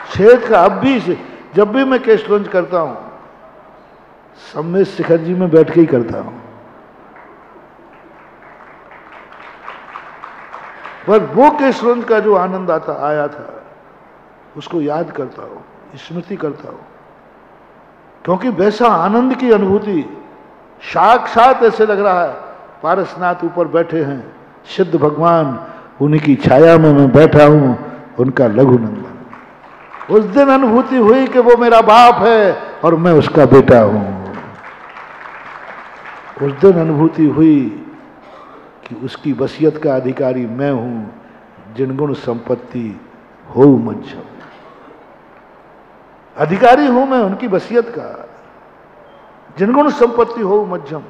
क्षेत्र का अब भी जब भी मैं केस लॉन्च करता हूं, सम्मेद शिखर जी में बैठ के ही करता हूं। पर वो केस लॉन्च का जो आनंद आया था, उसको याद करता हूं, स्मृति करता हूं। क्योंकि वैसा आनंद की अनुभूति साक्षात ऐसे लग रहा है पारसनाथ ऊपर बैठे हैं सिद्ध भगवान, उन्हीं की छाया में मैं बैठा हूं, उनका लघु नंदन। उस दिन अनुभूति हुई कि वो मेरा बाप है और मैं उसका बेटा हूं। उस दिन अनुभूति हुई कि उसकी वसीयत का अधिकारी मैं हूं, जिनगुण संपत्ति हो मज्जम। अधिकारी हूं मैं उनकी वसीयत का, जिनगुण संपत्ति हो मज्जम।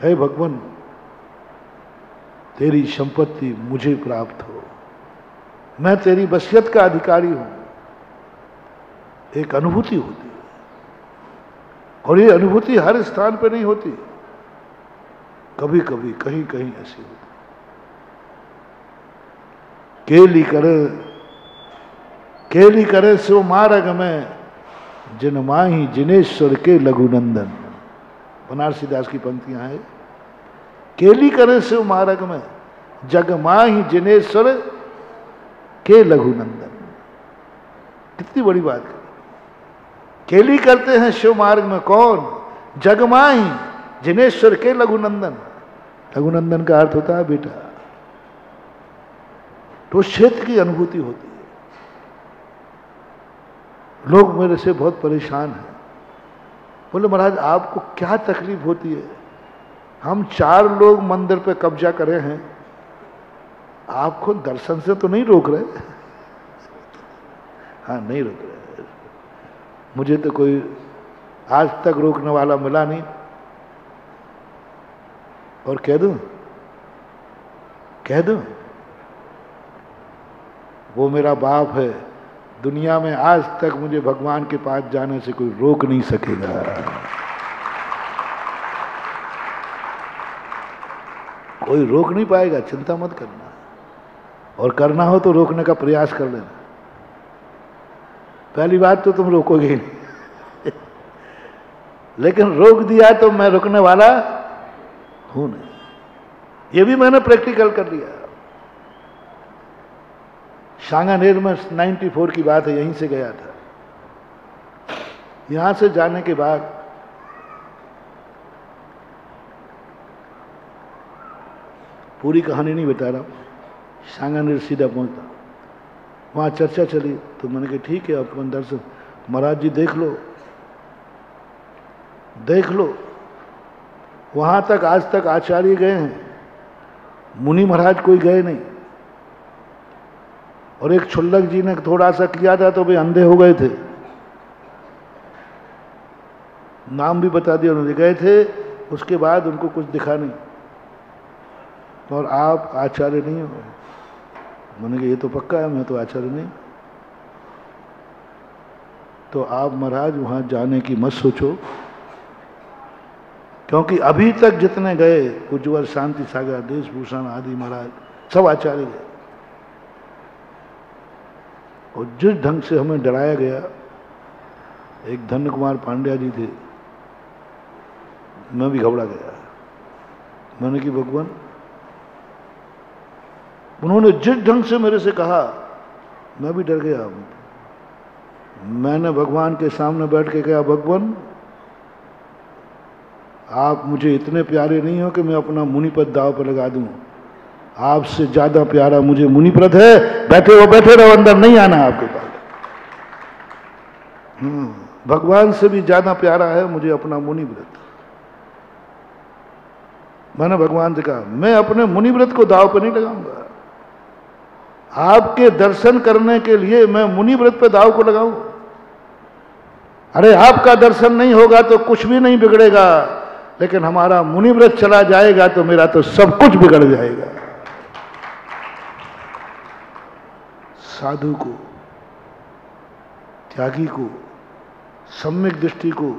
हे भगवान, तेरी संपत्ति मुझे प्राप्त हो, मैं तेरी वसीयत का अधिकारी हूं। एक अनुभूति होती है, और ये अनुभूति हर स्थान पर नहीं होती, कभी कभी कहीं कहीं ऐसी होती। केली करे सो मार्ग में, जिन माही जिनेश्वर के लघुनंदन। बनारसी दास की पंक्तियां हैं। केली करे सो मार्ग में, जग माही जिनेश्वर के लघुनंदन। कितनी बड़ी बात है। केली करते हैं शिव मार्ग में कौन? जगमाही जिनेश्वर के लघुनंदन। लघुनंदन का अर्थ होता है बेटा। तो क्षेत्र की अनुभूति होती है। लोग मेरे से बहुत परेशान हैं, बोले महाराज आपको क्या तकलीफ होती है? हम 4 लोग मंदिर पे कब्जा करे हैं, आपको दर्शन से तो नहीं रोक रहे? हाँ, नहीं रोक रहे। मुझे तो कोई आज तक रोकने वाला मिला नहीं। और कह दूं वो मेरा बाप है। दुनिया में आज तक मुझे भगवान के पास जाने से कोई रोक नहीं सकेगा। कोई रोक नहीं पाएगा, चिंता मत करना। और करना हो तो रोकने का प्रयास कर लेना। पहली बात तो तुम रोकोगे ही नहीं लेकिन रोक दिया तो मैं रुकने वाला हूं नहीं। ये भी मैंने प्रैक्टिकल कर लिया। सांगानेर में 94 की बात है, यहीं से गया था। यहां से जाने के बाद पूरी कहानी नहीं बता रहा हूं, सांगानेर सीधा पहुंचता, वहां चर्चा चली तो मैंने कहा ठीक है अपन दर्शन, महाराज जी देख लो देख लो। वहां तक आज तक आचार्य गए हैं, मुनि महाराज कोई गए नहीं। और एक छुल्लक जी ने थोड़ा सा किया था तो वे अंधे हो गए थे, नाम भी बता दिया उन्होंने, गए थे उसके बाद उनको कुछ दिखा नहीं। और आप आचार्य नहीं हो? मैंने कहा ये तो पक्का है, मैं तो आचार्य नहीं। तो आप महाराज वहां जाने की मत सोचो, क्योंकि अभी तक जितने गए, उज्ज्वल शांति सागर, देश भूषण आदि महाराज सब आचार्य गए। और जिस ढंग से हमें डराया गया, एक धन्य कुमार पांड्या जी थे, मैं भी घबरा गया। मैंने कि भगवान, उन्होंने जिस ढंग से मेरे से कहा मैं भी डर गया। मैंने भगवान के सामने बैठ के कहा, भगवान आप मुझे इतने प्यारे नहीं हो कि मैं अपना मुनिपद दाव पर लगा दूं। आपसे ज्यादा प्यारा मुझे मुनिपद है, बैठे रहो, अंदर नहीं आना आपके पास। भगवान से भी ज्यादा प्यारा है मुझे अपना मुनिव्रत। मैंने भगवान से कहा मैं अपने मुनिव्रत को दाव पर नहीं लगाऊंगा, आपके दर्शन करने के लिए मैं मुनिव्रत पे दाव को लगाऊं? अरे आपका दर्शन नहीं होगा तो कुछ भी नहीं बिगड़ेगा, लेकिन हमारा मुनिव्रत चला जाएगा तो मेरा तो सब कुछ बिगड़ जाएगा। साधु को, त्यागी को, सम्यक दृष्टि को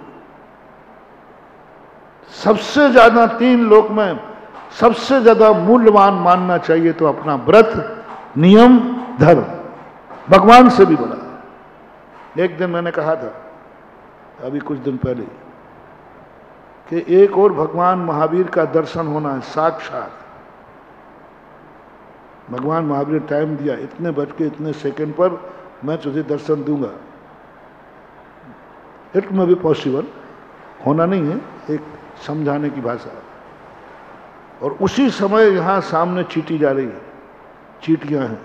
सबसे ज्यादा 3 लोक में सबसे ज्यादा मूल्यवान मानना चाहिए तो अपना व्रत, नियम, धर्म, भगवान से भी बड़ा। एक दिन मैंने कहा था, अभी कुछ दिन पहले, कि एक और भगवान महावीर का दर्शन होना है साक्षात। भगवान महावीर ने टाइम दिया, इतने बज के इतने सेकंड पर मैं तुझे दर्शन दूंगा। इट में भी पॉसिबल होना नहीं है, एक समझाने की भाषा। और उसी समय यहां सामने चींटी जा रही है, चींटियां हैं।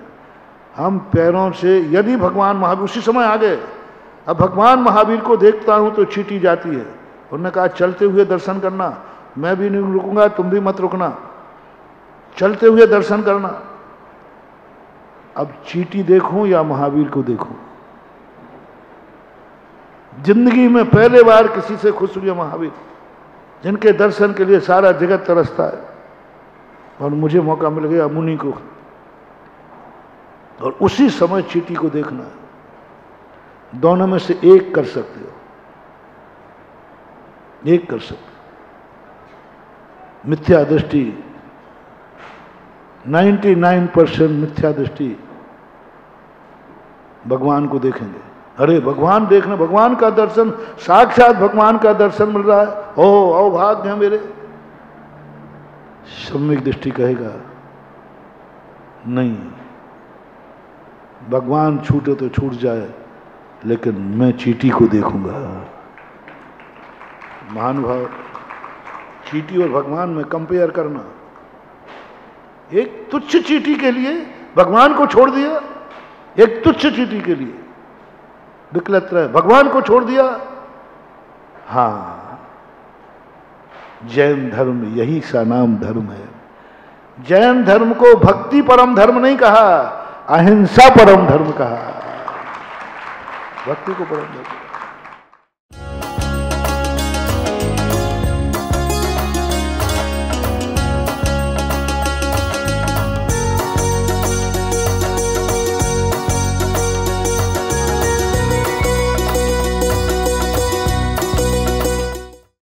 हम पैरों से, यदि भगवान महावीर उसी समय आ गए, अब भगवान महावीर को देखता हूं तो चींटी जाती है। उन्होंने कहा चलते हुए दर्शन करना, मैं भी नहीं रुकूंगा, तुम भी मत रुकना, चलते हुए दर्शन करना। अब चींटी देखूं या महावीर को देखूं? जिंदगी में पहले बार किसी से खुश हुए महावीर, जिनके दर्शन के लिए सारा जगत तरसता है, और मुझे मौका मिल गया मुनि को, और उसी समय चींटी को देखना है। दोनों में से एक कर सकते हो, एक कर सकते। मिथ्या दृष्टि, 99% मिथ्या दृष्टि, भगवान को देखेंगे। अरे भगवान देखना, भगवान का दर्शन, साक्षात भगवान का दर्शन मिल रहा है, ओ भाग्य है मेरे। सम्यक दृष्टि कहेगा नहीं, भगवान छूटे तो छूट जाए, लेकिन मैं चींटी को देखूंगा। महानुभाव, चींटी और भगवान में कंपेयर करना, एक तुच्छ चींटी के लिए भगवान को छोड़ दिया, एक तुच्छ चींटी के लिए विकलत्र भगवान को छोड़ दिया। हाँ, जैन धर्म यही सा नाम धर्म है। जैन धर्म को भक्ति परम धर्म नहीं कहा, अहिंसा परम धर्म कहा। भक्ति को परम धर्म।